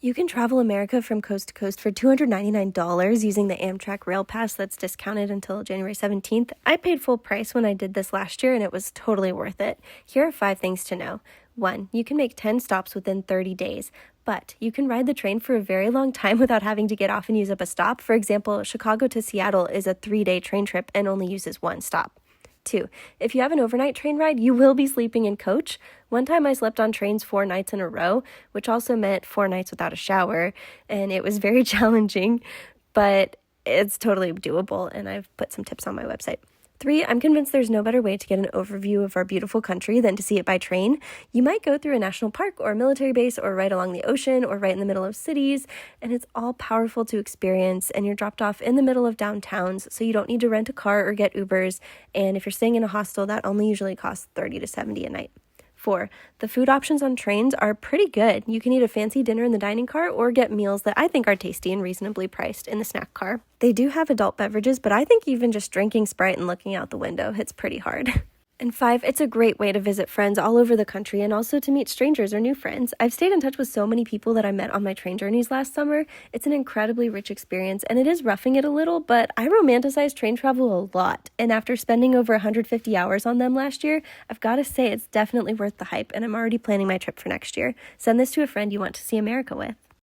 You can travel America from coast to coast for $299 using the Amtrak Rail Pass that's discounted until January 17th. I paid full price when I did this last year, and it was totally worth it. Here are 5 things to know. 1. You can make 10 stops within 30 days, but you can ride the train for a very long time without having to get off and use up a stop. For example, Chicago to Seattle is a 3-day train trip and only uses 1 stop. 2. If you have an overnight train ride, you will be sleeping in coach. One time I slept on trains 4 nights in a row, which also meant 4 nights without a shower, and it was very challenging, but it's totally doable, and I've put some tips on my website. 3, I'm convinced there's no better way to get an overview of our beautiful country than to see it by train. You might go through a national park or a military base or right along the ocean or right in the middle of cities, and it's all powerful to experience, and you're dropped off in the middle of downtowns, so you don't need to rent a car or get Ubers, and if you're staying in a hostel, that only usually costs $30 to $70 a night. 4, the food options on trains are pretty good. You can eat a fancy dinner in the dining car or get meals that I think are tasty and reasonably priced in the snack car. They do have adult beverages, but I think even just drinking Sprite and looking out the window hits pretty hard. And 5, it's a great way to visit friends all over the country and also to meet strangers or new friends. I've stayed in touch with so many people that I met on my train journeys last summer. It's an incredibly rich experience, and it is roughing it a little, but I romanticize train travel a lot. And after spending over 150 hours on them last year, I've got to say it's definitely worth the hype, and I'm already planning my trip for next year. Send this to a friend you want to see America with.